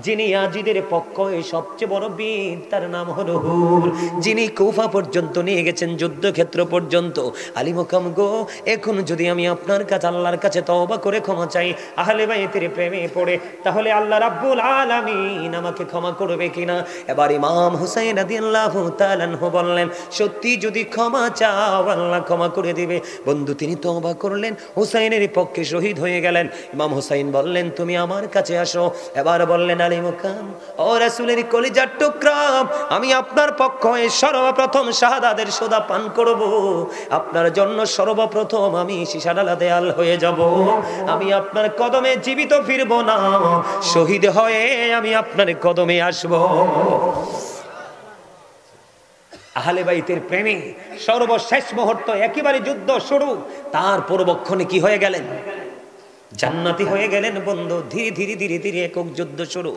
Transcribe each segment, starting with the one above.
যিনি ইয়াজিদের পক্ষে সবচেয়ে বড় বীর, তার নাম হলো হুর, যিনি কুফা পর্যন্ত নিয়ে গেছেন, যুদ্ধক্ষেত্র পর্যন্ত। আলী মুকাম গো, এখন যদি আমি আপনার কাছে আল্লাহর কাছে তওবা করে ক্ষমা চাই, আহলে বাইতের প্রেমে পড়ে, তাহলে আল্লাহ রাব্বুল আলামিন আমাকে ক্ষমা করবে কিনা? এবার ইমাম হুসাইন রাদিয়াল্লাহু তাআলা আনহু বললেন, সত্যি যদি ক্ষমা চাও আল্লাহ ক্ষমা করে দিবে। বন্ধু, তিনি তওবা করলেন, হুসাইনের পক্ষে শহীদ হয়ে গেলেন। ইমাম হুসাইন বললেন, তুমি আমার কাছে আসো। এবার বললেন, আলী মুকাম, ও রাসূলের কলিজার টুকরা, আমি আপনার পক্ষে সর্বপ্রথম শাহাদাতের সোদা পান করব। আপনার জন্য সর্বপ্রথম আমি শিশাডালা দেয়াল হয়ে যাব। আমি আপনার কদমে জীবিত ফিরব না, শহীদ হয়ে আমি আপনার কদমে আসব। আহলে বাইতের প্রেমে সর্বশেষ মুহূর্ত, একেবারে যুদ্ধ শুরু, তার পূর্বক্ষণে কি হয়ে গেলেন? জান্নাতি হয়ে গেলেন। বন্ধু, ধীরে ধীরে ধীরে ধীরে একক যুদ্ধ শুরু।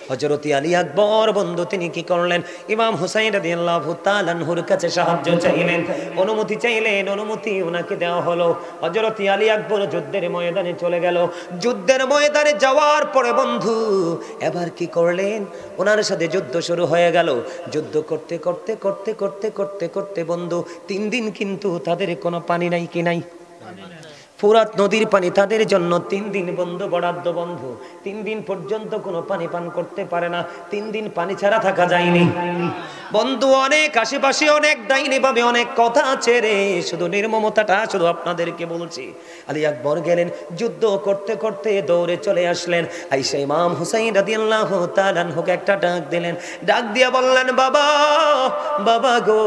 হযরত আলী আকবর বন্ধু তিনি কি করলেন? ইমাম হুসাইন রাদিয়াল্লাহু তাআলা আনহুর কাছে সাহায্য চাইলেন, অনুমতি চাইলেন, অনুমতি ওনাকে দেওয়া হলো। হযরত আলী আকবর যুদ্ধের ময়দানে চলে গেল। যুদ্ধের ময়দানে যাওয়ার পরে বন্ধু এবার কি করলেন? ওনার সাথে যুদ্ধ শুরু হয়ে গেল। যুদ্ধ করতে করতে করতে করতে করতে করতে বন্ধু 3 দিন কিন্তু তাদের কোনো পানি নাই, কি নাই? ফুরাত নদীর পানি তাদের জন্য 3 দিন বন্ধু বরাদ্দ। বন্ধু 3 দিন পর্যন্ত কোনো পানি পান করতে পারে না। 3 দিন পানি ছাড়া থাকা যায়নি। বন্ধু অনেক আশেপাশে অনেক ডাইনি ভাবে অনেক কথা আছে রে, শুধু নির্মমতাটা শুধু আপনাদেরকে বলছি। আলী আকবর গেলেন, যুদ্ধ করতে করতে দৌড়ে চলে আসলেন। আইসা ইমাম হুসাইন রাদিয়াল্লাহু তাআলা আনহুকে একটা ডাক দিলেন। ডাক দিয়া বললেন, বাবা, বাবা গো,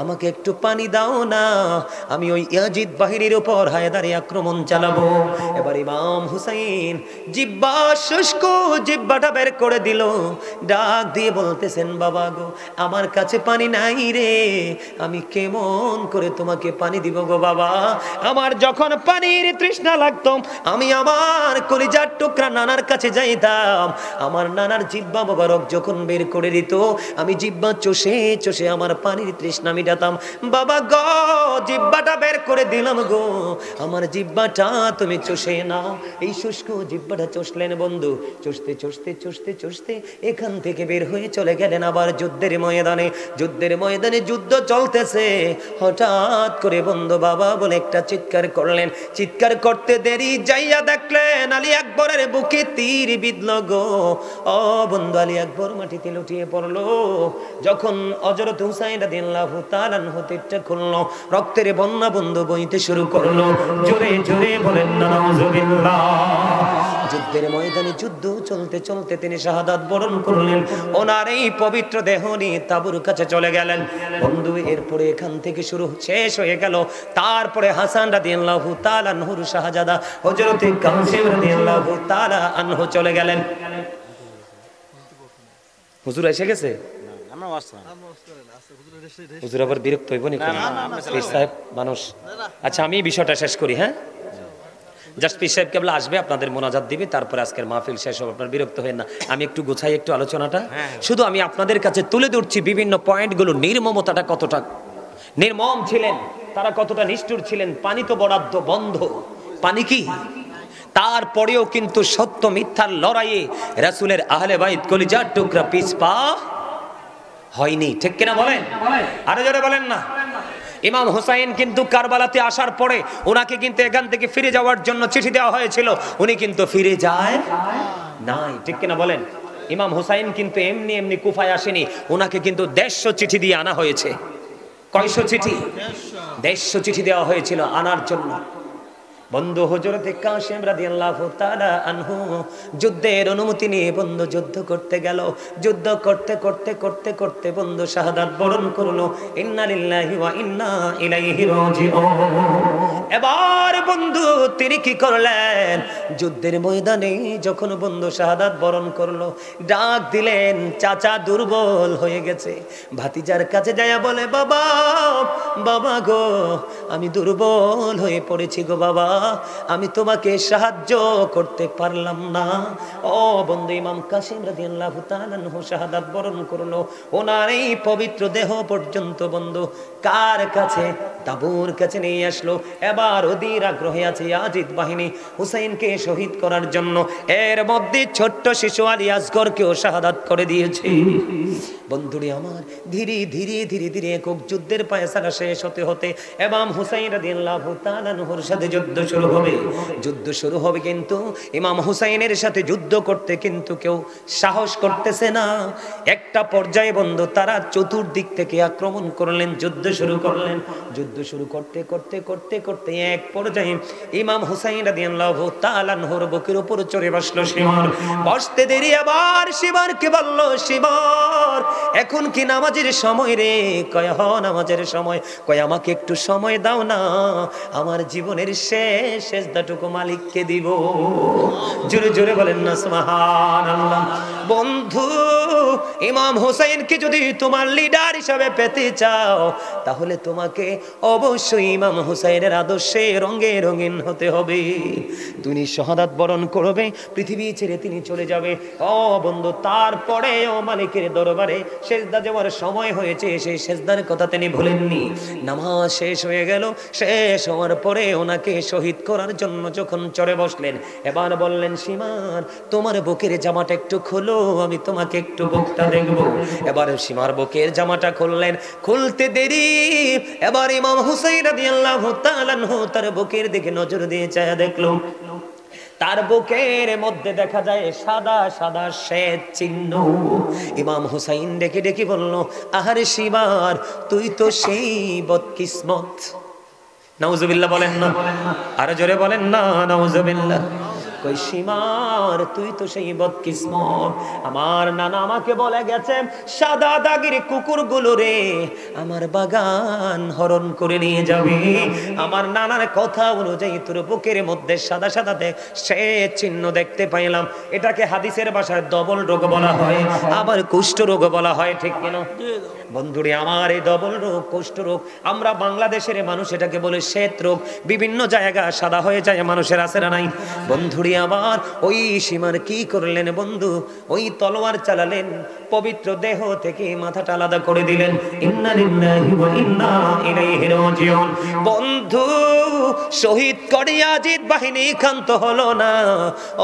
আমাকে একটু পানি দাও না, আমি ওই ইয়াজিদ বাহিনীর উপর হায়দারি আক্রমণ চালাবো। এবার ইমাম হুসাইন জিব্বা শুষ্ক, জিব্বাটা বের করে দিল, ডাক দিয়ে বলতেছেন, বাবা গো, আমার কাছে পানি নাই রে, আমি কেমন করে তোমাকে পানি দিব গো বাবা? আমার যখন পানির তৃষ্ণা লাগতো, আমি আমার কলিজার টুকরা নানার কাছে যাইতাম। আমার নানার জিব্বা মোবারক যখন বের করে দিত, আমি জিব্বা চষে চষে আমার পানির তৃষ্ণা মিটাতাম। বাবা গো, জিব্বাটা বের করে দিলাম গো, আমার জিব্বাটা তুমি চষে নাও। এই শুষ্ক জিব্বাটা চষলেন বন্ধু। চষতে চষতে চষতে চষতে এখান থেকে বের হয়ে চলে গেলেন আবার যুদ্ধের ময়দানে। যুদ্ধের ময়দানে যুদ্ধ চলতেছে। হঠাৎ করে বন্ধু বাবা বলে একটা চিৎকার করলেন। চিৎকার করতে দেরি যাইয়া দেখলেন আলী আকবরের বুকে তীর বিঁধল গো। ও বন্ধু, আলী আকবর মাটিতে লুটিয়ে পড়লো। যখন হযরত হুসাইন রাদিয়াল্লাহু তাআলা আনহু তীরটা খুলল, রক্তের বন্যা বন্ধু বইতে শুরু করলো। জোরে জোরে বলেন না নাউজুবিল্লাহ। যুদ্ধের ময়দানে যুদ্ধ চলতে চলতে তিনি শাহাদাত বরণ করলেন। ওনার এই পবিত্র দেহ নিয়ে তাবুর কাছে চলে গেলেন বন্ধু। এরপরে এখান থেকে শুরু শেষ হয়ে গেল। তারপরে হাসান রাদিয়াল্লাহু তাআলা আনহুর শাহজাদা হযরত কাসিম রাদিয়াল্লাহু তাআলা আনহু চলে গেলেন। হুজুর এসে গেছে? হুজুর আবার বিরক্ত হইব নি? পীর সাহেব মানুষ। আচ্ছা, আমি বিষয়টা শেষ করি। হ্যাঁ, জাস্ট পীর সাহেব কেবল আসবে, আপনাদের মোনাজাত দিবে, তারপরে আজকের মাহফিল শেষ হবে। আপনার বিরক্ত হয় না, আমি একটু গোছাই একটু আলোচনাটা। শুধু আমি আপনাদের কাছে তুলে ধরছি বিভিন্ন পয়েন্টগুলো, নির্মমতাটা কতটা নির্মম ছিলেন, তারা কতটা নিষ্ঠুর ছিলেন। পানি তো বরাদ্দ বন্ধ, পানি কি? তারপরেও কিন্তু সত্য মিথ্যার লড়াইয়ে রাসূলের আহলে বাইত কলিজার টুকরা পিছপা হয়নি। ঠিক কিনা বলেন? আরো জোরে বলেন না। ইমাম হুসাইন কিন্তু কারবালাতে আসার পরে ওনাকে কিন্তু এখান থেকে ফিরে যাওয়ার জন্য চিঠি দেওয়া হয়েছিল, উনি কিন্তু ফিরে যায় নাই। ঠিক কিনা বলেন? ইমাম হুসাইন কিন্তু এমনি এমনি কুফায় আসেনি, ওনাকে কিন্তু 150 চিঠি দিয়ে আনা হয়েছে। কয়শো চিঠি? 150 চিঠি দেওয়া হয়েছিল আনার জন্য। বন্ধু হযরত কাসিম রাদিয়াল্লাহু তাআলা আনহু যুদ্ধের অনুমতি নিয়ে বন্ধু যুদ্ধ করতে গেল। যুদ্ধ করতে করতে করতে করতে বন্ধু শাহাদাত বরণ করলো। ইন্না লিল্লাহি ওয়া ইন্না ইলাইহি রাজিউন। এবার বন্ধু তিনি কি করলেন? যুদ্ধের ময়দানে যখন বন্ধু শাহাদাত বরণ করলো, ডাক দিলেন, চাচা দুর্বল হয়ে গেছে। ভাতিজার কাছে যায় বলে, বাবা, বাবা গো, আমি দুর্বল হয়ে পড়েছি গো বাবা, আমি তোমাকে সাহায্য করতে পারলাম না। ও বন্ধু, ইমাম কাসিম রাদিয়াল্লাহু তাআলা আনহু শাহাদাত বরণ করলো। ওনার এই পবিত্র দেহ পর্যন্ত বন্ধু কার কাছে? তাবুর কাছে নিয়ে আসলো। এবার অধীর আগ্রহে আছে ইয়াজিদ বাহিনী হুসাইনকে শহীদ করার জন্য। এর মধ্যে ছোট্ট শিশু আলী আসগরকেও শাহাদাত করে দিয়েছে। বন্ধুরে আমার, ধীরে ধীরে ধীরে ধীরে একক যুদ্ধের ফায়সালা শেষ হতে হতে ইমাম হুসাইন রাদিয়াল্লাহু তাআলা আনহুর সাথে যুদ্ধ শুরু হবে। যুদ্ধ শুরু হবে, কিন্তু ইমাম হুসাইনের সাথে যুদ্ধ করতে কিন্তু কেউ সাহস করতেছে না। একটা পর্যায়ে বন্ধু তারা চতুর্দিক থেকে আক্রমণ করলেন, যুদ্ধ শুরু করলেন। যুদ্ধ শুরু করতে করতে করতে করতে এক পর্যায়ে ইমাম হুসাইন রাদিয়াল্লাহু তাআলা আনহুর বুকের উপর চড়ে বসলো শিমার। বসতে দেরি আবার শিমারকে বলল, শিমার এখন কি নামাজের সময় রে? কয় হ নামাজের সময়। কয় আমাকে একটু সময় দাও না, আমার জীবনের শেষ সেজদাটুকু মালিককে দিব। জোরে জোরে বলেন না সুবহানাল্লাহ। বন্ধু, ইমাম হুসাইনকে যদি তোমার লিডার হিসাবে পেতে চাও, তাহলে তোমাকে অবশ্যই ইমাম হুসাইনের আদর্শে রঙে রঙিন হতে হবে। তুমি শাহাদাত বরণ করবে, পৃথিবী ছেড়ে তিনি চলে যাবে। ও বন্ধু, তারপরে ও মালিকের দরবারে সেজদা যাওয়ার সময় হয়েছে, সেই সেজদার কথা তিনি ভুলেননি। নামাজ শেষ হয়ে গেল, শেষ হওয়ার পরে ওনাকে শহীদ করার জন্য যখন চড়ে বসলেন, এবার বললেন, সীমার তোমার বুকের জামাটা একটু খোলো, আমি তোমাকে একটু বুকটা দেখবো। এবার সীমার বুকের জামাটা খুললেন। খুলতে দেরি, এবার ইমাম হুসাইন রাদিয়াল্লাহু তাআলা আনহু তার বুকের দিকে নজর দিয়ে চায়া দেখলো। তার বুকের মধ্যে দেখা যায় সাদা সাদা শ্বেত চিহ্ন। ইমাম হুসাইন ডেকে ডেকে বলল, আহারে শিমার, তুই তো সেই বদকিসমত। নাউজুবিল্লাহ বলেন না, আরো জোরে বলেন না নাউজুবিল্লাহ। কই শিমার, তুই তো সেই বদকিসমত। আমার নানা আমাকে বলে গেছে, সাদা দাগের কুকুরগুলো রে আমার বাগান হরণ করে নিয়ে যাবে। আমার নানার কথা অনুযায়ী তোর বুকের মধ্যে সাদা সাদা সে চিহ্ন দেখতে পাইলাম। এটাকে হাদিসের ভাষায় ডবল রোগ বলা হয়, আবার কুষ্ঠ রোগ বলা হয়, ঠিক কিনা বন্ধুরে আমার? এই ডবল রোগ, কুষ্ঠ রোগ, আমরা বাংলাদেশের মানুষ এটাকে বলে শ্বেত রোগ। বিভিন্ন জায়গা সাদা হয়ে যায় মানুষের, আছে না নাই? বন্ধুরে আবার ওই সীমার কি করলেন বন্ধু? ওই তলোয়ার চালালেন, পবিত্র দেহ থেকে মাথাটা আলাদা করে দিলেন। ইন্না লিল্লাহি ওয়া ইন্না ইলাইহি রাজিউন। বন্ধু, শহীদ করে ইয়াজিদ বাহিনী ক্ষান্ত হলো না।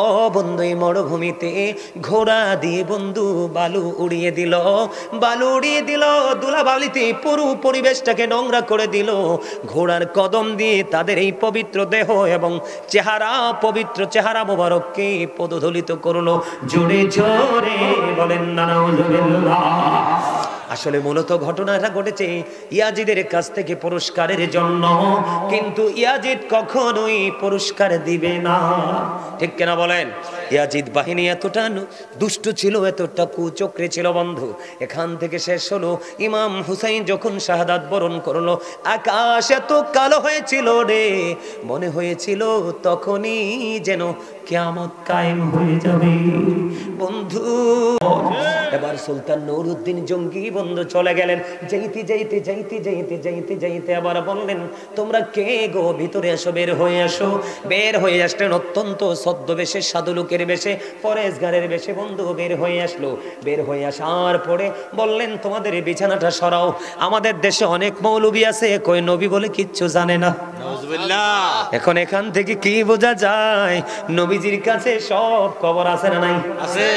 ও বন্ধু, এই মরুভূমিতে ঘোড়া দিয়ে বন্ধু বালু উড়িয়ে দিল, বালু উড়িয়ে দিল, ধুলাবালিতে পুরো পরিবেশটাকে নোংরা করে দিল। ঘোড়ার কদম দিয়ে তাদের এই পবিত্র দেহ এবং চেহারা, পবিত্র চেহারা মোবারককে পদধলিত করলো। জোরে জোরে বলেন না নাউজুবিল্লাহ। আসলে মূলত ঘটনাটা ঘটেছে ইয়াজিদের কাছ থেকে পুরস্কারের জন্য, কিন্তু ইয়াজিদ কখনোই পুরস্কার দিবে না, ঠিক কিনা বলেন? ইয়াজিদ বাহিনী এতটা দুষ্ট ছিল, এতটা কুচক্রে ছিল বন্ধু। এখান থেকে শেষ হলো। ইমাম হুসাইন যখন শাহাদাত বরণ করলো, আকাশ এত কালো হয়েছিল রে, মনে হয়েছিল তখনই যেন কিয়ামত কায়েম হয়ে যাবে বন্ধু। এবার সুলতান নুরউদ্দিন জঙ্গি বন্ধু চলে গেলেন। যাইতে যাইতে যাইতে যাইতে যাইতে যাইতে আবার বললেন, তোমরা কে গো, ভিতরে এসো, বের হয়ে আসো। বের হয়ে আসলেন অত্যন্ত ছদ্মবেশে, সাধু লোকের বেশে, ফরেজগারের বেশে বন্ধু বের হয়ে আসলো। বের হয়ে আসার পরে বললেন, তোমাদের বিছানাটা সরাও। আমাদের দেশে অনেক মৌলবী আছে, কই নবী বলে কিচ্ছু জানে না। এখন এখান থেকে কি বোঝা যায়? নবীজির কাছে সব খবর আছে না নাই? আছে।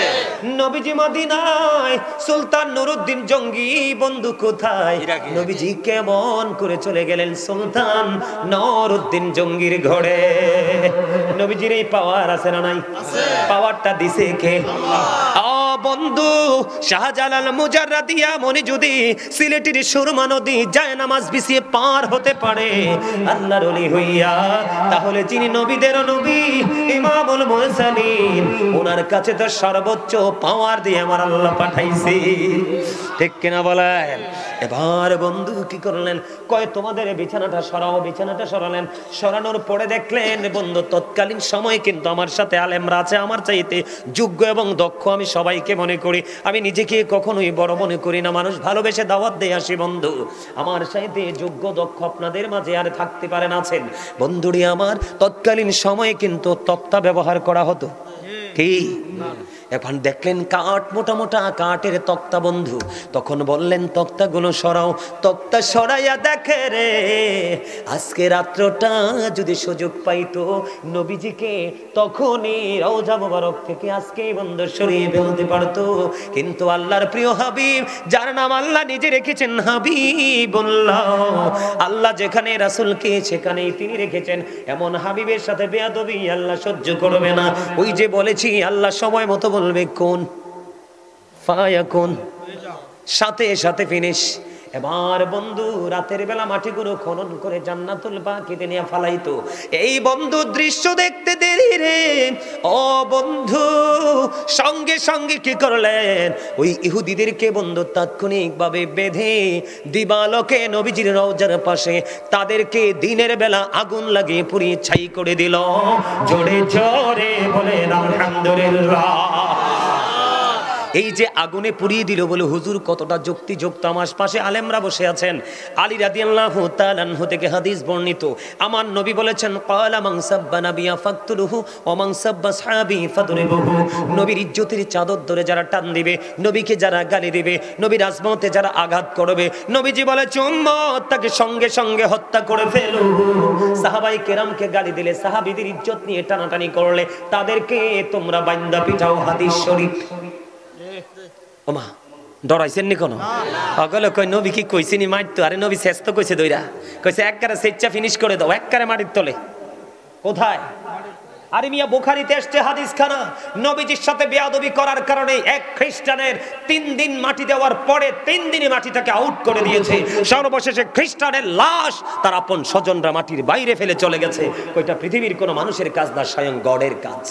নবীজি মদিনায়, সুলতান নুরউদ্দিন জঙ্গি বন্ধু কোথায়? নবীজি কেমন করে চলে গেলেন সুলতান নুরউদ্দিন জঙ্গির ঘরে? নবীজির এই পাওয়ার আছে না নাই? পাওয়ারটা দিছে কে? বন্ধু, শাহজালাল মুজাররাদিয়া মনি যদি সিলেটের সুরমা নদী যায় নামাজ বিছিয়ে পার হতে পারে আল্লাহর ওলি হইয়া, তাহলে যিনি নবীদের নবী, ইমামুল মুরসালিন, ওনার কাছে তো সর্বোচ্চ পাওয়ার দিয়ে আমার আল্লাহ পাঠাইছে, ঠিক কিনা বলেন? এবার বন্ধু কি করলেন? কয় তোমাদের বিছানাটা সরাও। বিছানাটা সরালেন। সরানোর পরে দেখলেন বন্ধু, তৎকালীন সময় কিন্তু আমার সাথে আলেমরা আছে আমার চাইতে যোগ্য এবং দক্ষ, আমি সবাইকে মনে মনে করি, আমি নিজেকে কখনোই বড় মনে করি না, মানুষ ভালোবেসে দাওয়াত দিয়ে আসি বন্ধু। আমার সাথে যোগ্য দক্ষ আপনাদের মাঝে আর থাকতে পারেন আছেন বন্ধুরি আমার। তৎকালীন সময়ে কিন্তু তক্তা ব্যবহার করা হতো, কি এখন দেখলেন কাঠ, মোটা মোটা কাঠের তক্তা বন্ধু। তখন বললেন তক্তাগুলো সরাও, তক্তা সরাইয়া দেখে রে আজকে রাত্রটা যদি সুযোগ পাইতো নবীজিকে তখনই রওজা মোবারক থেকে আজকে বন্ধু সরিয়ে ফেলতে পারতো। কিন্তু আল্লাহর প্রিয় হাবিব, যার নাম আল্লাহ নিজে রেখেছেন হাবিবুল্লাহ, আল্লাহ যেখানে রাসূলকে সেখানেই তিনি রেখেছেন, এমন হাবিবের সাথে বেয়াদবি আল্লাহ সহ্য করবে না। ওই যে বলেছি আল্লাহ সময় মতো বলবে কোন ফায়াকুন, সাথে সাথে ফিনিশ। এবার বন্ধু রাতের বেলা মাটিগুলো খনন করে জান্নাতুল বাকিতে নিয়ে ফালাইতো। এই বন্ধু দৃশ্য দেখতে দেরি রে ও বন্ধু, সঙ্গে সঙ্গে কি করলেন ওই ইহুদিদেরকে বন্ধু তাৎক্ষণিকভাবে বেঁধে দিবালোকে নবীজির রওজার পাশে তাদেরকে দিনের বেলা আগুন লাগিয়ে পুড়িয়ে ছাই করে দিল। জোরে জোরে বলেন আলহামদুলিল্লাহ। এই যে আগুনে পুড়িয়ে দিল বলে হুজুর কতটা যুক্তিযুক্ত। আমার পাশে আলেমরা বসে আছেন। আলী রাদিয়াল্লাহু তাআলা আনহু থেকে হাদিস বর্ণিত, আমার নবী বলেছেন ক্বালা মান সাব্বা নাবিয়া ফাকতুলহু ওয়া মান সাব্বা সাহাবী ফাদরিবুহু। নবীর ইজ্জতের চাদর ধরে যারা টান দিবে, নবীকে যারা গালি দিবে, নবীর আজমতে যারা আঘাত করবে, নবীজি বলে উম্মত তাকে সঙ্গে সঙ্গে হত্যা করে ফেলো। সাহাবায়ে কেরামকে গালি দিলে, সাহাবীদের ইজ্জত নিয়ে টানাটানি করলে তাদেরকে তোমরা বাইন্দা পিটাও। হাদিস শরীফ। ওমা ডরাইছেন নি কোনো? অগলে কই নবী কি কইছিনি মারতো? আরে নবী শেষ তো কইছে দইরা, কইছে একবারে সেচ্চা ফিনিশ করে দাও, একবারে মাটির তলে। কোথায়? আরে মিয়া বুখারীতে এসেছে হাদিস খানা, নবীজির সাথে বেয়াদবি করার কারণে এক খ্রিস্টানের 3 দিন মাটি দেওয়ার পরে 3 দিনে মাটিটাকে আউট করে দিয়েছে। সর্বশেষে খ্রিস্টানের লাশ তার আপন স্বজনরা মাটির বাইরে ফেলে চলে গেছে। কইটা পৃথিবীর কোনো মানুষের কাজ না, স্বয়ং গডের কাজ।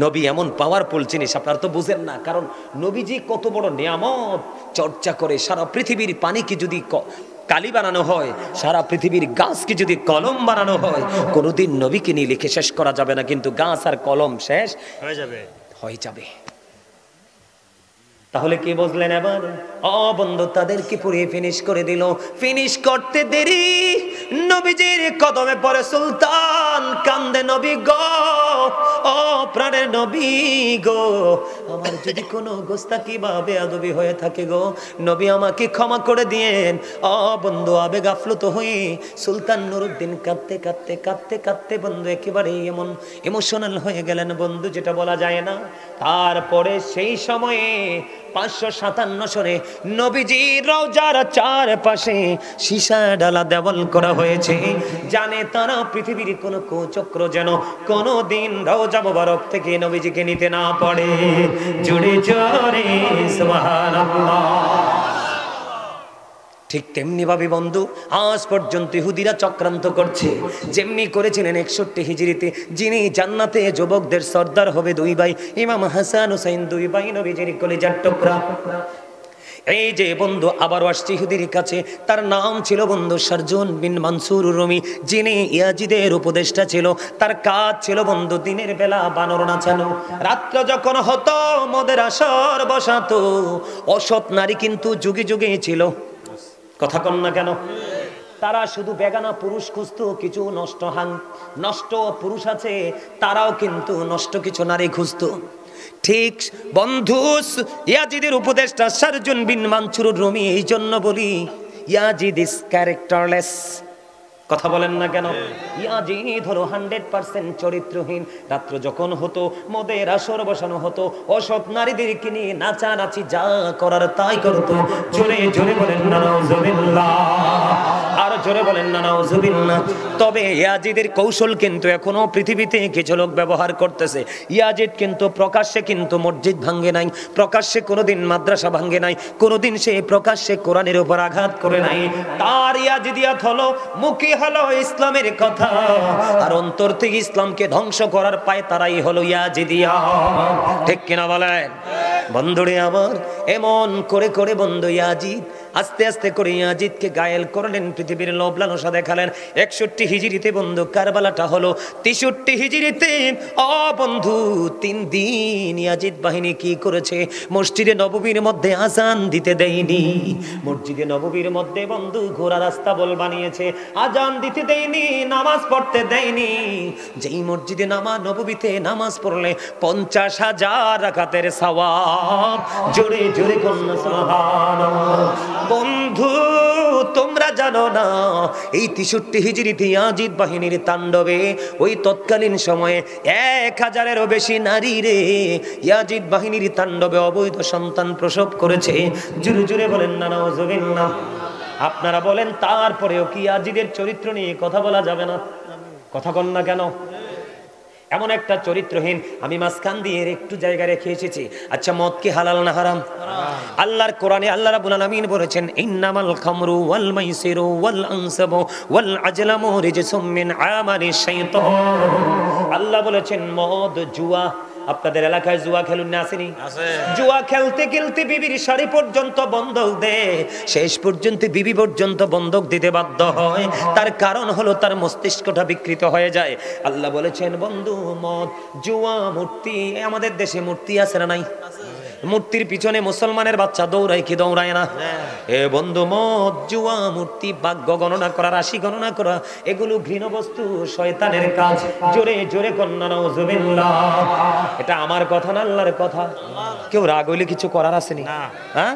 নবী এমন পাওয়ারফুল জিনিস আপনারা তো বুঝেন না, কারণ নবীজি কত বড় নিয়ামত চর্চা করে। সারা পৃথিবীর পানিকে যদি কালি বানানো হয়, সারা পৃথিবীর গাছকে যদি কলম বানানো হয়, কোনোদিন নবীকে নিয়ে লিখে শেষ করা যাবে না, কিন্তু গাছ আর কলম শেষ হয়ে যাবে। তাহলে কি বুঝলেন এবার? বন্ধু তাদেরকে পুড়িয়ে ফিনিশ করে দিল। ফিনিশ করতে দেরি নবীজির কদমে পড়ে সুলতান, কান্দে নবী গো, ও প্রাণের নবী গো, আমার যদি কোনো গোস্তাকি বা বেয়াদবি হয়ে থাকে গো নবী আমাকে ক্ষমা করে দিয়েন। বন্ধু আবেগ আপ্লুত হয়ে সুলতান নুরউদ্দিন কাঁদতে কাঁদতে কাঁদতে কাঁদতে বন্ধু একেবারে এমন ইমোশনাল হয়ে গেলেন বন্ধু, যেটা বলা যায় না। তারপরে সেই সময়ে 557 সনে নবীজির রওজার চারপাশে সীসা ডালা দেওয়াল করা হয়েছে, জানে তারা পৃথিবীর কোনো কুচক্র যেন কোনোদিন রওজা মোবারক থেকে নবীজিকে নিতে না পারে। জোরে জোরে সুবহানাল্লাহ। ঠিক তেমনি ভাবে বন্ধু আজ পর্যন্ত ইহুদিরা চক্রান্ত করছে, যেমনি করেছিলেন 61 হিজরিতে, যিনি জান্নাতে যুবকদের সর্দার হবে 2 ভাই, ইমাম হাসান হুসাইন 2 ভাই নবীজির কলিজার টুকরা। এই যে বন্ধু আবারও আসছে ইহুদির কাছে, তার নাম ছিল বন্ধু শারজুন বিন মানসুর রুমি, যিনি ইয়াজিদের উপদেষ্টা ছিল। তার কাজ ছিল বন্ধু দিনের বেলা বানর নাচানো, রাত্র যখন হতো মদের আসর বসাতো। অসৎ নারী কিন্তু যুগে যুগে ছিল, কথা কন না কেন? তারা শুধু বেগানা পুরুষ খুঁজতো, কিছু নষ্ট পুরুষ আছে, তারাও কিন্তু নষ্ট কিছু নারী খুঁজতো। ঠিক বন্ধু ইয়াজিদের উপদেষ্টা শারজুন বিন মানসুর রুমি, এই জন্য বলি ইয়াজিদ ইজ ক্যারেক্টারলেস। কথা বলেন না কেন? ইয়াজিদ হলো 100% চরিত্রহীন। রাত্র যখন হতো মদের আসর বসানো হতো, অসৎ নারীদেরকে নিয়ে নাচানাচি যা করার তাই করতো। জোরে জোরে বলেন না নাউজুবিল্লাহ, আর জোরে বলেন না নাউজুবিল্লাহ। তবে ইয়াজিদের কৌশল কিন্তু এখনো পৃথিবীতে কিছু লোক ব্যবহার করতেছে। ইয়াজিদ কিন্তু প্রকাশ্যে কিন্তু মসজিদ ভাঙ্গে নাই, প্রকাশ্যে কোনোদিন মাদ্রাসা ভাঙ্গে নাই, কোনোদিন সে প্রকাশ্যে কোরআনের উপর আঘাত করে নাই। তার ইয়াজিদিয়াত হলো মুখে হলো ইসলামের কথা, আর অন্তর থেকে ইসলামকে ধ্বংস করার পায় তারাই হলো ইয়াজিদিয়া। ঠিক কিনা বলেন বন্ধুরে আমার? এমন করে করে বন্ধু ইয়াজিদ আস্তে আস্তে করে ইয়াজিদকে ঘায়েল করলেন, পৃথিবীর লোভ লালসা দেখালেন। 61 হিজরিতে বন্ধু কারবালাটা হলো। 63 হিজরিতে বন্ধু 3 দিন ইয়াজিদ বাহিনী কি করেছে, মসজিদে নববীর মধ্যে আজান দিতে দেয়নি। মসজিদে নববীর মধ্যে বন্ধু ঘোড়া রাস্তা বল বানিয়েছে, আজান দিতে দেয়নি, নামাজ পড়তে দেয়নি। যেই মসজিদে নববীতে নামাজ পড়লে 50,000 রাকাতের সওয়াব। জোরে জোরে কন্যা সুবহানাল্লাহ। বন্ধু তোমরা জানো না, এই 63 হিজরিতে ইয়াজিদ বাহিনীর তাণ্ডবে ওই তৎকালীন সময়ে 1000-এরও বেশি নারী রে ইয়াজিদ বাহিনীর তাণ্ডবে অবৈধ সন্তান প্রসব করেছে। জোরে জোরে বলেন না নাউজুবিল্লাহ। আপনারা বলেন তারপরেও কি ইয়াজিদের চরিত্র নিয়ে কথা বলা যাবে না? কথা কন না কেন? এমন একটা চরিত্রহীন। আমি মাঝখান দিয়ে একটু জায়গা রেখে এসেছি। আচ্ছা, মদ কি হালাল না হারাম? আল্লাহর কোরআনে আল্লাহ রাব্বুল আলামিন বলেছেন, ইন্নামাল খামরু ওয়াল মাইসিরু ওয়াল আনসাবু ওয়াল আজলামু রিজসুম মিন আমালি শাইতান। আল্লাহ বলেছেন মদ, জুয়া। আপনাদের এলাকায় জুয়া খেলুন না আসেনি? জুয়া খেলতে খেলতে বিবির শাড়ি পর্যন্ত বন্ধক দেয়, শেষ পর্যন্ত বিবি পর্যন্ত বন্ধক দিতে বাধ্য হয়। তার কারণ হলো তার মস্তিষ্কটা বিকৃত হয়ে যায়। আল্লাহ বলেছেন বন্ধু মদ, জুয়া, মূর্তি। আমাদের দেশে মূর্তি আছে না নাই? মূর্তির পিছনে মুসলমানের বাচ্চা দৌড়ায় কি দৌড়ায় না? এ বন্ধু মদ, জুয়া, মূর্তি, ভাগ্য গণনা করা, রাশি গণনা করা, এগুলো ঘৃণ বস্তু, শয়তানের কাজ। জোরে জোরে কন্যা নাউজুবিল্লাহ। এটা আমার কথা না, আল্লাহর কথা। কেউ রাগ হইলে কিছু করার আছে না? হ্যাঁ,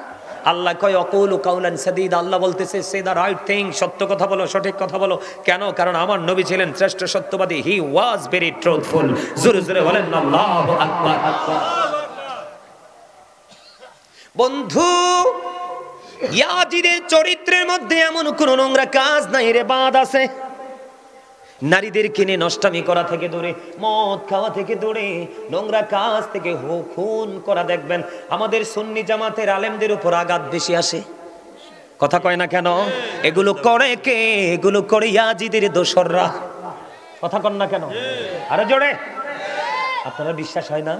আল্লাহ কয় অকুলু কাউলান সাদীদ। আল্লাহ বলতেছে সে দা রাইট থিং, সত্য কথা বলো, সঠিক কথা বলো। কেন? কারণ আমার নবী ছিলেন শ্রেষ্ঠ সত্যবাদী। হি ওয়াজ ভেরি ট্রুথফুল। জোরে জোরে বলেন আল্লাহু আকবার। বন্ধু ইয়াজিদের চরিত্রের মধ্যে এমন কোন নোংরা কাজ নাই রে, বাদ আছে। নারীদের কিনে নষ্টামি করা থেকে দূরে, মদ খাওয়া থেকে দূরে, নোংরা কাজ থেকে খুন করা। দেখবেন আমাদের সুন্নি জামাতের আলেমদের উপর আঘাত বেশি আসে। কথা কয় না কেন? এগুলো করে কে? এগুলো করে ইয়াজিদের দোসররা। কথা কন না কেন? আরে জোরে। আপনারা বিশ্বাস হয় না?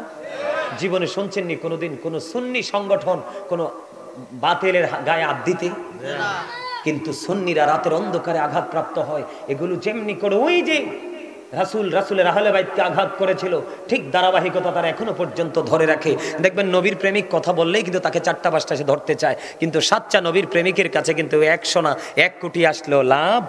জীবনে শুনছেননি কোনোদিন কোন সুন্নি সংগঠন কোন বাতিলের গায়ে হাত দিতে? কিন্তু সুন্নিরা রাতের অন্ধকারে আঘাতপ্রাপ্ত হয়। এগুলো যেমনি করে ওই যে রাসূলের আহলে বাইতকে আঘাত করেছিল, ঠিক ধারাবাহিকতা তারা এখনো পর্যন্ত ধরে রাখে। দেখবেন নবীর প্রেমিক কথা বললেই কিন্তু তাকে 4টা-5টা সে ধরতে চায়, কিন্তু সাচ্চা নবীর প্রেমিকের কাছে কিন্তু 100 না 1 কোটি আসলেও লাভ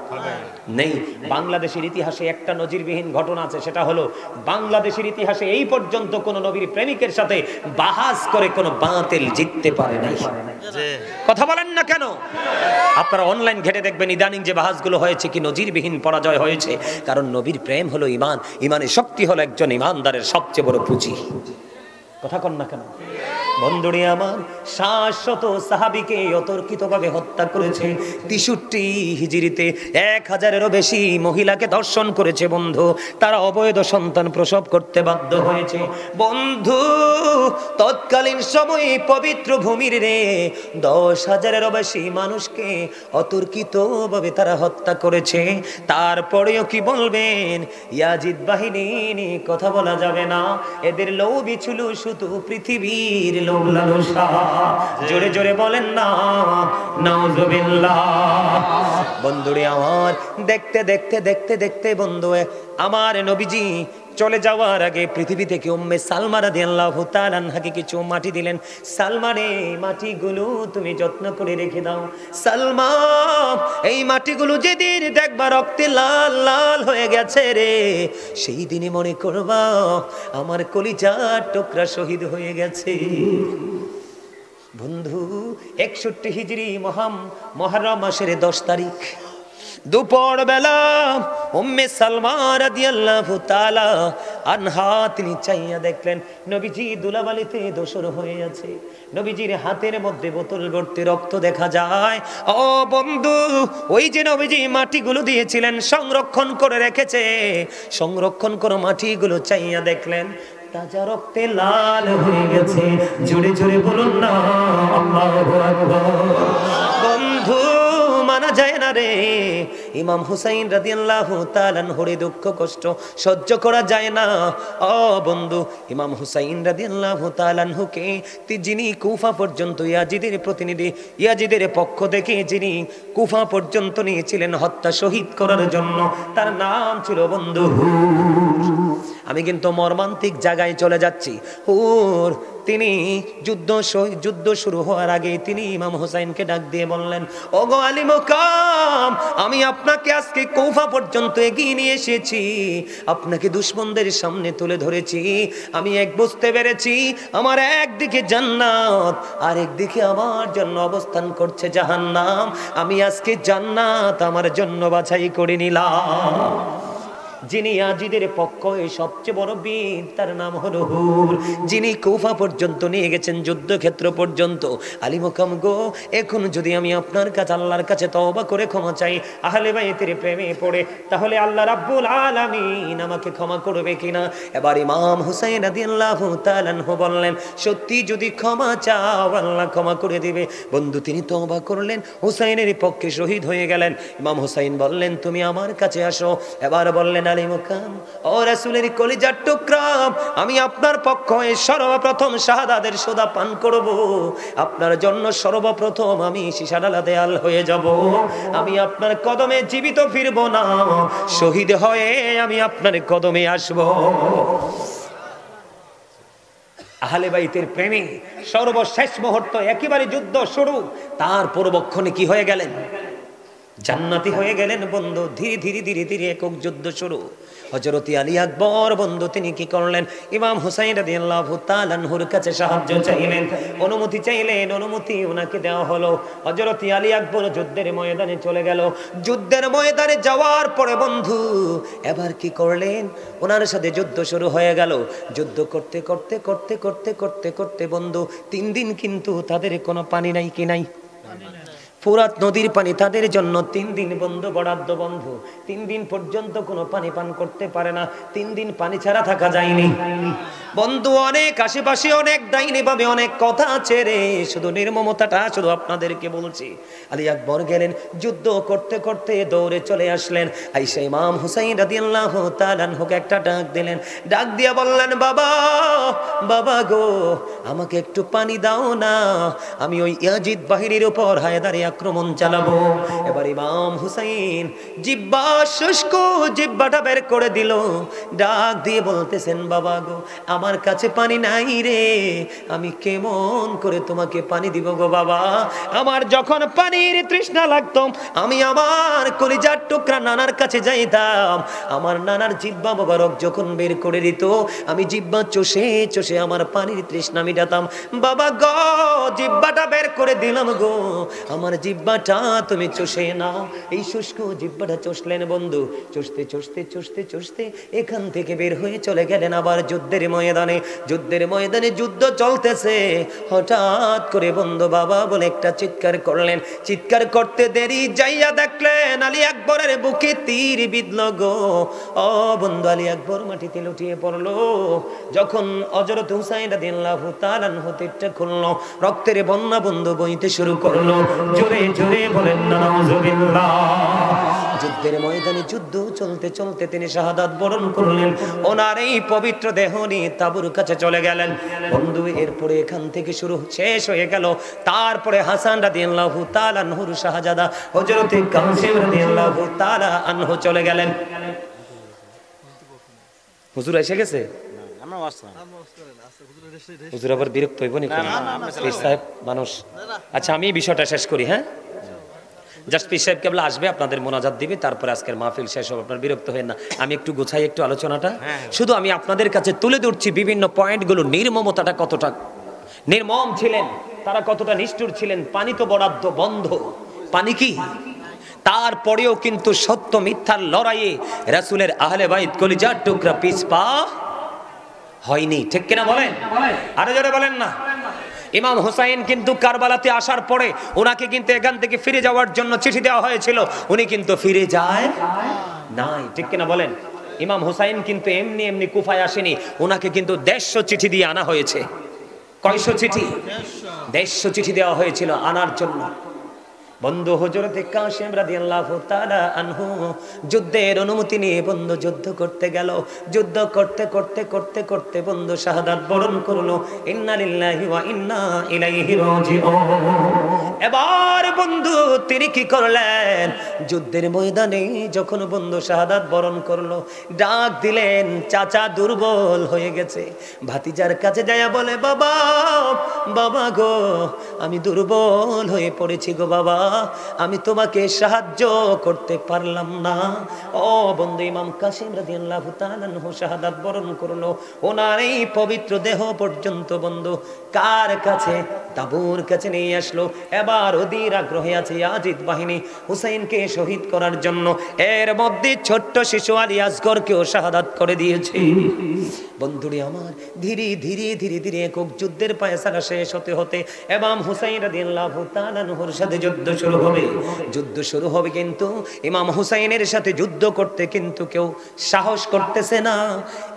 নেই। বাংলাদেশের ইতিহাসে একটা নজিরবিহীন ঘটনা আছে, সেটা হলো বাংলাদেশের ইতিহাসে এই পর্যন্ত কোন নবীর প্রেমিকের সাথে বাহাস করে কোন বাতিল জিততে পারে নাই। কথা বলেন না কেন? আপনারা অনলাইন ঘেটে দেখবেন ইদানিং যে বাহাসগুলো হয়েছে কি নজিরবিহীন পরাজয় হয়েছে। কারণ নবীর প্রেম হলো ইমান, ইমানের শক্তি হলো একজন ইমানদারের সবচেয়ে বড় পুঁজি। কথা কন না কেন? বন্ধুরে আমার, 700 সাহাবীকে অতর্কিতভাবে হত্যা করেছে। 63 হিজরিতে 1000-এরও বেশি মহিলাকে ধর্ষণ করেছে বন্ধু। তারা অবৈধ সন্তান প্রসব করতে বাধ্য হয়েছে বন্ধু। তৎকালীন সময়ে পবিত্র ভূমির রে 10,000-এরও বেশি মানুষকে অতর্কিতভাবে তারা হত্যা করেছে। তারপরেও কি বলবেন? ইয়াজিদ বাহিনী নিয়ে কথা বলা যাবে না। এদের লোভই ছিল শুধু পৃথিবীর লোভ লালসা। জোরে জোরে বলেন না নাউজুবিল্লাহ। বন্ধুরে আমার, দেখতে দেখতে দেখতে দেখতে বন্ধু আমার নবীজি চলে যাওয়ার আগে পৃথিবী থেকে উম্মে সালমা রাদিয়াল্লাহু তাআলা আনহাকে কিছু মাটি দিলেন। সালমা রে, মাটিগুলো তুমি যত্ন করে রেখে দাও। সালমা, এই মাটিগুলো যেদিন দেখবা রক্তে লাল লাল হয়ে গেছে রে, সেই দিনই মনে করবা আমার কলিজার টুকরা শহীদ হয়ে গেছে। বন্ধু 61 হিজরি মুহররম মাসের 10 তারিখ দুপুর বেলা উম্মে সালমা রাদিয়াল্লাহু তাআলা আনহা তিনি চাইয়া দেখলেন নবীজি দুলাবালিতে দোসর হয়ে আছে। নবীজির হাতের মধ্যে বোতল ভর্তি রক্ত দেখা যায়। ও বন্ধু, ওই যে নবীজি মাটিগুলো দিয়েছিলেন সংরক্ষণ করে রেখেছে, সংরক্ষণ করে মাটিগুলো চাইয়া দেখলেন তাজা রক্তে লাল হয়ে গেছে। জোরে জোরে বলুন না আল্লাহু আকবার। বন্ধু মানা যায় না রে। ইমাম হুসাইন রাদিয়াল্লাহু তাআলা আনহুর দুঃখ কষ্ট সহ্য করা যায় না। ও বন্ধু, ইমাম হুসাইন রাদিয়াল্লাহু তাআলা আনহুকে যিনি কুফা পর্যন্ত ইয়াজিদের প্রতিনিধি, ইয়াজিদের পক্ষ থেকে যিনি কুফা পর্যন্ত নিয়েছিলেন হত্যা শহীদ করার জন্য, তার নাম ছিল বন্ধু হুর। আমি কিন্তু মর্মান্তিক জায়গায় চলে যাচ্ছি। হুর তিনি যুদ্ধ শুরু হওয়ার আগে তিনি ইমাম হুসাইনকে ডাক দিয়ে বললেন, ওগো আলী মুকাম, আমি আপনাকে আজকে কুফা পর্যন্ত এগিয়ে নিয়ে এসেছি, আপনাকে দুশমনদের সামনে তুলে ধরেছি। আমি এক বুঝতে পেরেছি, আমার একদিকে জান্নাত আর একদিকে আমার জন্য অবস্থান করছে জাহান্নাম। আমি আজকে জান্নাত আমার জন্য বাছাই করে নিলাম। যিনি ইয়াজিদের পক্ষে সবচেয়ে বড় বীর, তার নাম হলো হুর, যিনি কুফা পর্যন্ত নিয়ে গেছেন, যুদ্ধক্ষেত্র পর্যন্ত। আলী মুকাম গো, এখন যদি আমি আপনার কাছে আল্লাহর কাছে তওবা করে ক্ষমা চাই, আহলে বাইতের প্রেমে পড়ে, তাহলে আল্লাহ রাব্বুল আলামিন আমাকে ক্ষমা করবে কিনা? এবার ইমাম হুসাইন রাদিয়াল্লাহু তাআলা আনহু বললেন, সত্যি যদি ক্ষমা চাও আল্লাহ ক্ষমা করে দিবে। বন্ধু তিনি তওবা করলেন, হুসাইনের পক্ষে শহীদ হয়ে গেলেন। ইমাম হুসাইন বললেন, তুমি আমার কাছে আসো। এবার বললেন, আলী মুকাম, ও রাসূলের কলিজার টুকরা, আমি আপনার পক্ষে সর্বপ্রথম শাহাদাতের সোদা পান করব। আপনার জন্য সর্বপ্রথম আমি শিশাডালা দেয়াল হয়ে যাব। আমি আপনার কদমে জীবিত ফিরব না, শহীদ হয়ে আমি আপনার কদমে আসব। আহলে বাইতের প্রেমে সর্বশেষ মুহূর্ত, একেবারে যুদ্ধ শুরু, তার পূর্বক্ষণে কি হয়ে গেলেন? জান্নাতি হয়ে গেলেন বন্ধু। ধীরে ধীরে ধীরে ধীরে একক যুদ্ধ শুরু। হযরত আলী আকবর বন্ধু তিনি কি করলেন? ইমাম হুসাইন রাদিয়াল্লাহু তাআলা আনহুর কাছে সাহায্য চাইলেন, অনুমতি চাইলেন, অনুমতি ওনাকে দেওয়া হলো। হযরত আলী আকবর যুদ্ধের ময়দানে চলে গেল। যুদ্ধের ময়দানে যাওয়ার পরে বন্ধু এবার কি করলেন? ওনার সাথে যুদ্ধ শুরু হয়ে গেল। যুদ্ধ করতে করতে করতে করতে করতে করতে বন্ধু 3 দিন কিন্তু তাদের কোনো পানি নাই, কি নাই? ফুরাত নদীর পানি তাদের জন্য 3 দিন বন্ধ, বরাদ্দ বন্ধু। 3 দিন পর্যন্ত কোনো পানি পান করতে পারে না। 3 দিন পানি ছাড়া থাকা যায়নি বন্ধু। অনেক আশেপাশে অনেক ডাইনি ভাবে অনেক কথা আছে রে, শুধু নির্মমতাটা শুধু আপনাদেরকে বলছি। আলী আকবর গেলেন, যুদ্ধ করতে করতে দৌড়ে চলে আসলেন। আইসা ইমাম হুসাইন রাদিয়াল্লাহু তাআলা আনহুকে একটা ডাক দিলেন। ডাক দিয়ে বললেন, বাবা, বাবা গো, আমাকে একটু পানি দাও না, আমি ওই ইয়াজিদ বাহিনীর উপর হায়দারে আক্রমণ চালাবো। এবার ইমাম হুসাইন জিহ্বা শুষ্ক, জিহ্বাটা বের করে দিল। ডাক দিয়ে বলতেছেন, বাবা গো, আমার কাছে পানি নাই রে, আমি কেমন করে তোমাকে পানি দিব গো বাবা? আমার যখন পানির তৃষ্ণা লাগতো, আমি আমার কলিজার টুকরা নানার কাছে যাইতাম। আমার নানার জিহ্বা মোবারক যখন বের করে দিত, আমি জিহ্বা চষে চষে আমার পানির তৃষ্ণা মিটাতাম। বাবা গো, জিহ্বাটা বের করে দিলাম গো, আমার জিহ্বাটা তুমি চষে নাও। এই শুষ্ক জিহ্বাটা চষলেন বন্ধু। চষতে চষতে চষতে চষতে এখান থেকে বের হয়ে চলে গেলেন আবার যুদ্ধের ময়দানে। যুদ্ধের ময়দানে যুদ্ধ চলতেছে। হঠাৎ করে বন্ধু বাবা বলে একটা চিৎকার করলেন। চিৎকার করতে দেরি যাইয়া দেখলেন আলী আকবরের বুকে তীর বিঁধল গো। ও বন্ধু, আলী আকবর মাটিতে লুটিয়ে পড়লো। যখন হযরত হুসাইন রাদিয়াল্লাহু তাআলা আনহু তীরটা খুললো, রক্তের বন্যা বন্ধু বইতে শুরু করলো। জোরে জোরে বলেন না নাউযুবিল্লাহ। যুদ্ধের ময়দানে যুদ্ধ চলতে চলতে তিনি শাহাদাত বরণ করলেন। ওনার এই পবিত্র দেহ নিয়ে তাঁবুর কাছে চলে গেলেন বন্ধু। এরপরে এখান থেকে শুরু শেষ হয়ে গেল। তারপরে হাসান রাদিয়াল্লাহু তাআলা আনহুর শাহজাদা হযরত কাসিম রাদিয়াল্লাহু তাআলা আনহু চলে গেলেন। হুজুর এসে গেছে? হুজুর আবার বিরক্ত হইব নি? সাহেব মানুষ। আচ্ছা, আমি বিষয়টা শেষ করি। হ্যাঁ, জাস্ট পীর সাহেব কেবল আসবে, আপনাদের মোনাজাত দিবে, তারপরে আজকের মাহফিল শেষ হবে। আপনার বিরক্ত হবেন না, আমি একটু গোছাই একটু আলোচনাটা। শুধু আমি আপনাদের কাছে তুলে ধরছি বিভিন্ন পয়েন্টগুলো, নির্মমতাটা কতটা নির্মম ছিলেন, তারা কতটা নিষ্ঠুর ছিলেন। পানি তো বরাদ্দ বন্ধ, পানি কি? তারপরেও কিন্তু সত্য মিথ্যার লড়াইয়ে রাসূলের আহলে বাইত কলিজার টুকরা পিছপা হয়নি। ঠিক কিনা বলেন? আরে জোরে বলেন না। ইমাম হুসাইন কিন্তু কারবালাতে আসার পরে ওনাকে কিন্তু এখান থেকে ফিরে যাওয়ার জন্য চিঠি দেওয়া হয়েছিল, উনি কিন্তু ফিরে যায় নাই। ঠিক কিনা বলেন? ইমাম হুসাইন কিন্তু এমনি এমনি কুফায় আসেনি, ওনাকে কিন্তু 150 চিঠি দিয়ে আনা হয়েছে। কয়শো চিঠি? 150 চিঠি দেওয়া হয়েছিল আনার জন্য। বন্ধু হযরত কাসিম রাদিয়াল্লাহু তাআলা আনহু যুদ্ধের অনুমতি নিয়ে বন্ধু যুদ্ধ করতে গেল। যুদ্ধ করতে করতে করতে করতে বন্ধু শাহাদাত বরণ করলো। ইন্না লিল্লাহি ওয়া ইন্না ইলাইহি রাজিউন। এবার বন্ধু তিনি কি করলেন, যুদ্ধের ময়দানে যখন বন্ধু শাহাদাত বরণ করলো, ডাক দিলেন, চাচা দুর্বল হয়ে গেছে। ভাতিজার কাছে যায় বলে, বাবা বাবা গো, আমি দুর্বল হয়ে পড়েছি গো বাবা, আমি তোমাকে সাহায্য করতে পারলাম না। ও বন্ধু, ইমাম কাসিম রাদিয়াল্লাহু তাআলা আনহু শাহাদাত বরণ করলো। ওনার এই পবিত্র দেহ পর্যন্ত বন্ধু কার কাছে, তাবুর কাছে নিয়ে আসলো। এবার অধীর আগ্রহে আছে ইয়াজিদ বাহিনী হুসাইনকে শহীদ করার জন্য। এর মধ্যে ছোট্ট শিশু আলী আসগরকেও শাহাদাত করে দিয়েছে। বন্ধুরে আমার, ধীরে ধীরে ধীরে ধীরে একক যুদ্ধের ফায়সালা শেষ হতে হতে ইমাম হুসাইন রাদিয়াল্লাহু তাআলা আনহুর সাথে যুদ্ধ শুরু হবে। যুদ্ধ শুরু হবে, কিন্তু ইমাম হুসাইনের সাথে যুদ্ধ করতে কিন্তু কেউ সাহস করতেছে না।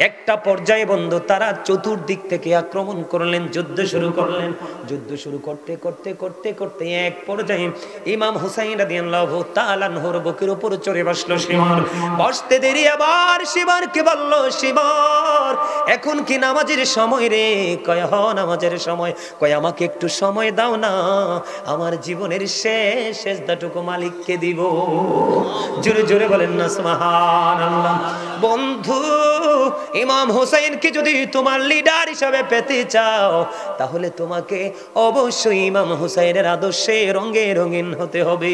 একটা পর্যায়ে বন্ধু তারা চতুর্দিক থেকে আক্রমণ করলেন, যুদ্ধ শুরু করলেন। যুদ্ধ শুরু করতে করতে করতে করতে এক পর্যায়ে ইমাম হুসাইন রাদিয়াল্লাহু তাআলা আনহুর বুকের উপর চড়ে বসলো সীমার। বসতে দেরি আবার সীমারকে বলল, সীমার এখন কি নামাজের সময় রে? কয় হ নামাজের সময়। কয় আমাকে একটু সময় দাও না, আমার জীবনের শেষ সেজদাটুকু মালিককে দিব। জোরে জোরে বলেন না সুবহানাল্লাহ। বন্ধু, ইমাম হুসাইনকে যদি তোমার লিডার হিসাবে পেতে চাও, তাহলে তোমাকে অবশ্যই ইমাম হুসাইনের আদর্শে রঙে রঙিন হতে হবে।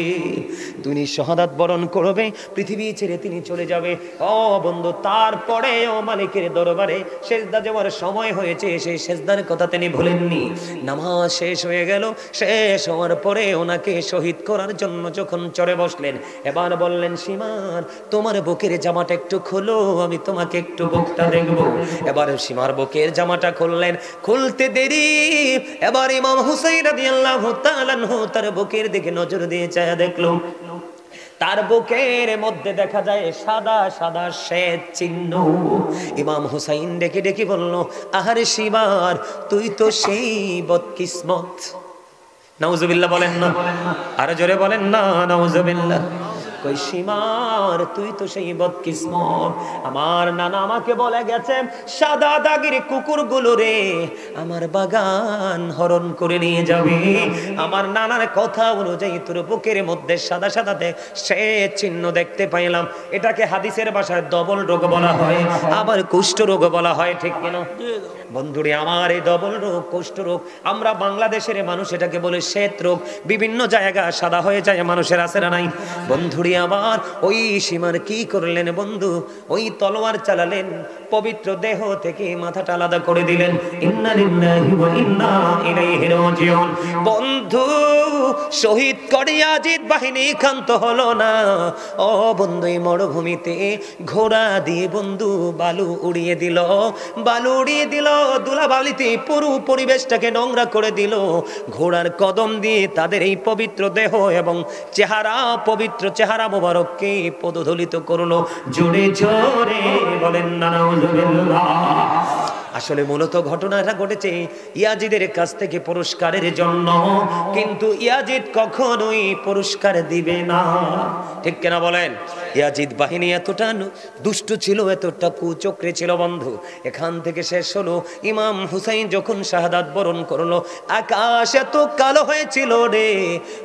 তুমি শাহাদাত বরণ করবে, পৃথিবী ছেড়ে তিনি চলে যাবে। ও বন্ধু, তারপরে ও মালিকের দরবারে সেজদা যাওয়ার সময় হয়েছে, সেই সেজদার কথা তিনি ভুলেননি। নামাজ শেষ হয়ে গেল, শেষ হওয়ার পরে ওনাকে শহীদ করার জন্য যখন চড়ে বসলেন, এবার বললেন, সীমার তোমার বুকের জামাটা একটু খোলো, আমি তোমাকে একটু বুকটা দেখবো। এবার সীমার বুকের জামাটা খুললেন। খুলতে দেরি এবার ইমাম হুসাইন রাদিয়াল্লাহু তাআলা আনহু তার বুকের দিকে নজর দিয়ে চায়া দেখলো, তার বুকের মধ্যে দেখা যায় সাদা সাদা শ্বেত চিহ্ন। ইমাম হুসাইন ডেকে ডেকে বলল, আহারে সীমার, তুই তো সেই বদকিসমত। নাউজুবিল্লাহ বলেন না, আরো জোরে বলেন না নাউজুবিল্লাহ। কই সীমার, তুই তো সেই বদকিসমত। আমার নানা আমাকে বলে গেছে, সাদা দাগের কুকুরগুলো রে আমার বাগান হরণ করে নিয়ে যাবে। আমার নানার কথা অনুযায়ী তোর বুকের মধ্যে সাদা সাদা সে চিহ্ন দেখতে পাইলাম। এটাকে হাদিসের ভাষায় ডবল রোগ বলা হয়, আবার কুষ্ঠ রোগ বলা হয়, ঠিক কিনা বন্ধুরে আমার? এই ডবল রোগ, কুষ্ঠ রোগ, আমরা বাংলাদেশের মানুষ এটাকে বলে শ্বেত রোগ। বিভিন্ন জায়গা সাদা হয়ে যায় মানুষের, আছে না নাই বন্ধুরে আমার? ওই সীমার কি করলেন বন্ধু, ওই তলোয়ার চালালেন, পবিত্র দেহ থেকে মাথাটা আলাদা করে দিলেন। ইন্না লিল্লাহি ওয়া ইন্না ইলাইহি রাজিউন। বন্ধু, শহীদ করে ইয়াজিদ বাহিনী ক্ষান্ত হলো না। ও বন্ধু, এই মরুভূমিতে ঘোড়া দিয়ে বন্ধু বালু উড়িয়ে দিল, বালু উড়িয়ে দিল, ধুলাবালিতে পুরো পরিবেশটাকে নোংরা করে দিল। ঘোড়ার কদম দিয়ে তাদের এই পবিত্র দেহ এবং চেহারা, পবিত্র চেহারা মোবারককে পদধূলিত করলো। জোরে জোরে বলেন না নাউজুবিল্লাহ। আসলে মূলত ঘটনাটা ঘটেছে ইয়াজিদের কাছ থেকে পুরস্কারের জন্য, কিন্তু ইয়াজিদ কখনোই পুরস্কার দিবে না, ঠিক কিনা বলেন? ইয়াজিদ বাহিনী এতটা দুষ্ট ছিল, এতটা কুচক্রে ছিল বন্ধু। এখান থেকে শেষ হলো। ইমাম হুসাইন যখন শাহাদাত বরণ করলো, আকাশ এত কালো হয়েছিল রে,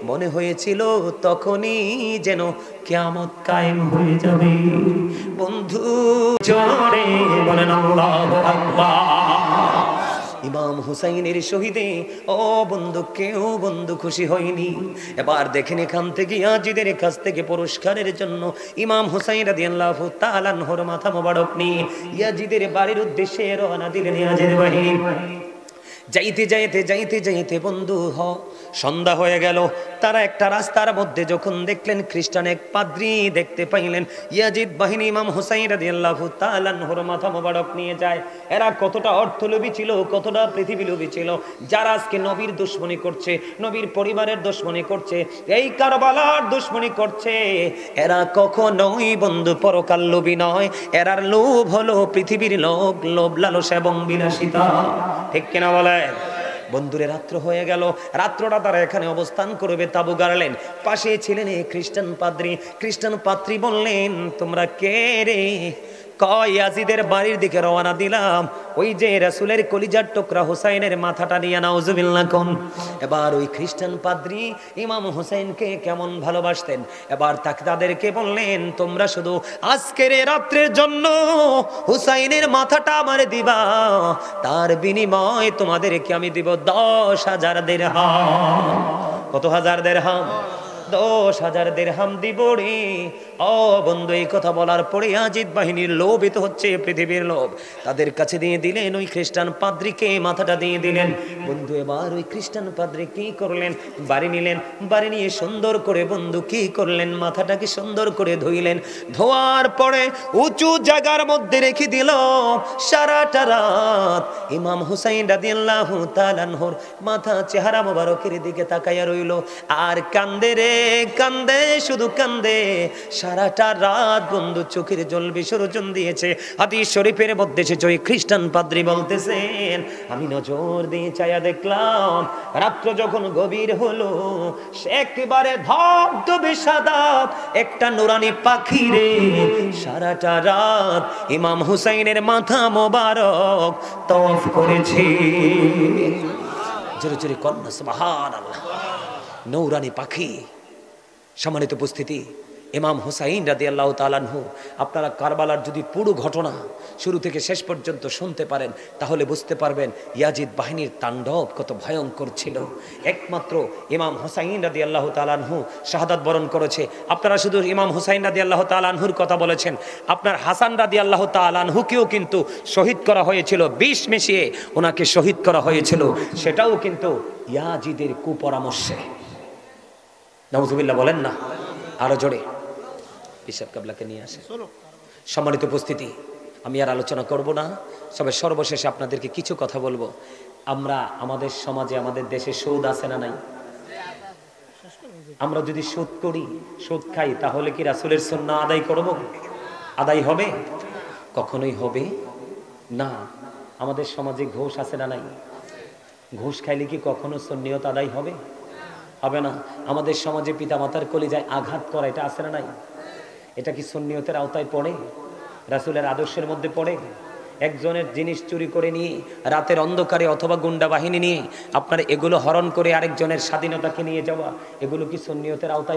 মনে হয়েছিল তখনই যেন কিয়ামত কায়েম হয়ে যাবে। বন্ধু, জোরে বলেন আল্লাহু আকবার। ইমাম হুসাইনের শহীদে ও বন্ধু কেউ বন্ধু খুশি হয়নি। এবার দেখেন, এখান থেকে ইয়াজিদের কাছ থেকে পুরস্কারের জন্য ইমাম হুসাইন রাদিয়াল্লাহু তাআলা আনহুর মাথা মোবারক নিয়ে ইয়াজিদের বাড়ির উদ্দেশ্যে রওনা দিলেন ইয়াজিদ বাহিনী। যাইতে যাইতে যাইতে যাইতে বন্ধু সন্ধ্যা হয়ে গেল। তারা একটা রাস্তার মধ্যে যখন দেখলেন, খ্রিস্টান এক পাদ্রী দেখতে পাইলেন। ইয়াজিদ বাহিনী ইমাম হুসাইন রাদিয়াল্লাহু তাআলা আনহুর মাথা মোবারক নিয়ে যায়। এরা কতটা অর্থলোভী ছিল, কতটা পৃথিবীলোভী ছিল, যারা আজকে নবীর দুশমনি করছে, নবীর পরিবারের দুশমনি করছে, এই কারবালার দুশমনি করছে, এরা কখনোই বন্ধু পরকাল লোভী নয়। এরার লোভ হলো পৃথিবীর লোভ, লোভ লালসা এবং বিলাসিতা, ঠিক কিনা বলে বন্ধুরে রাত্র হয়ে গেল, রাত্রটা তারা এখানে অবস্থান করবে, তাবু গাড়লেন। পাশে ছিলেন এই খ্রিস্টান পাদ্রী। খ্রিস্টান পাদ্রী বললেন, তোমরা কে রে? কয় ইয়াজিদের বাড়ির দিকে রওনা দিলাম, ওই যে রাসূলের কলিজার টুকরা হুসাইনের মাথাটা নিয়ে। নাউজুবিল্লাহ কোন। এবার ওই খ্রিস্টান পাদ্রী ইমাম হুসাইনকে কেমন ভালোবাসতেন, এবার তাদেরকে বললেন, তোমরা শুধু আজকের এই রাত্রের জন্য হুসাইনের মাথাটা আমারে দিবা, তার বিনিময়ে তোমাদেরকে আমি দিব 10,000 দিরহাম। কত হাজার দিরহাম? 10,000 দিরহাম দিব রে। ও বন্ধু, এই কথা বলার পরে ইয়াজিদ বাহিনীর লোভিত হচ্ছে পৃথিবীর লোভ, তাদের কাছে দিয়ে দিলেন ওই খ্রিস্টান পাদ্রীকে মাথাটা দিয়ে দিলেন। বন্ধু এবার ওই খ্রিস্টান পাদ্রী কি করলেন, বাড়ি নিলেন, বাড়ি নিয়ে সুন্দর করে বন্ধু কি করলেন, মাথাটাকে সুন্দর করে ধুইলেন। ধোয়ার পরে উঁচু জায়গার মধ্যে রেখে দিল। সারাটা রাত ইমাম হুসাইন রাদিয়াল্লাহু তাআলা আনহুর মাথা, চেহারা মোবারকের দিকে তাকাইয়া রইল আর কান্দে রে কান্দে, শুধু কান্দে। সারাটা রাত বন্ধু চোখের জল বিসর্জন দিয়েছে। হাদিস শরীফের মধ্যে এসেছে, ওই খ্রিস্টান পাদ্রী বলতেছেন, আমি নজর দিয়ে চাইয়া দেখলাম, রাত্র যখন গভীর হলো, একেবারে ধবধবে সাদা একটা নুরানি পাখি রে সারাটা রাত ইমাম হুসাইনের মাথা মোবারক তওয়াফ করেছে। জোরে জোরে কন্যা সুবহানাল্লাহ। নূরানি পাখি। সম্মানিত উপস্থিতি, ইমাম হুসাইন রাদিয়াল্লাহু তাআলা আনহু, আপনারা কারবালার যদি পুরো ঘটনা শুরু থেকে শেষ পর্যন্ত শুনতে পারেন তাহলে বুঝতে পারবেন ইয়াজিদ বাহিনীর তাণ্ডব কত ভয়ঙ্কর ছিল। একমাত্র ইমাম হুসাইন রাদিয়াল্লাহু তাআলা আনহু শাহাদাত বরণ করেছে। আপনারা শুধু ইমাম হুসাইন রাদিয়াল্লাহু তাআলা আনহুর কথা বলেছেন, আপনার হাসান রাদিয়াল্লাহু তাআলা আনহুকেও কিন্তু শহীদ করা হয়েছিল, বিষ মিশিয়ে ওনাকে শহীদ করা হয়েছিল, সেটাও কিন্তু ইয়াজিদের কুপরামর্শে। নাউজুবিল্লাহ বলেন না, আরো জোরে। পিসাব কাবলাকে নিয়ে আসে। সম্মানিত উপস্থিতি, আমি আর আলোচনা করব না, তবে সর্বশেষে আপনাদেরকে কিছু কথা বলবো। আমরা আমাদের সমাজে, আমাদের দেশে সুদ আছে না নাই? আমরা যদি সুদ করি, সুদ খাই, তাহলে কি রাসূলের সুন্নাহ আদায় করব? আদায় হবে? কখনোই হবে না। আমাদের সমাজে ঘুষ আছে না নাই? ঘুষ খাইলে কি কখনো সুন্নিয়ত আদায় হবে? হবে না। আমাদের সমাজে পিতামাতার কলিজায় আঘাত করা, এটা আছে না নাই? এটা কি সুন্নিয়তের আওতায় পড়ে? রাসূলের আদর্শের মধ্যে পড়ে? একজনের জিনিস চুরি করে নিয়ে রাতের অন্ধকারে অথবা গুন্ডা বাহিনী নিয়ে আপনার এগুলো হরণ করে আরেকজনের স্বাধীনতাকে নিয়ে যাওয়া, এগুলো কি সুন্নিয়তের আওতায়?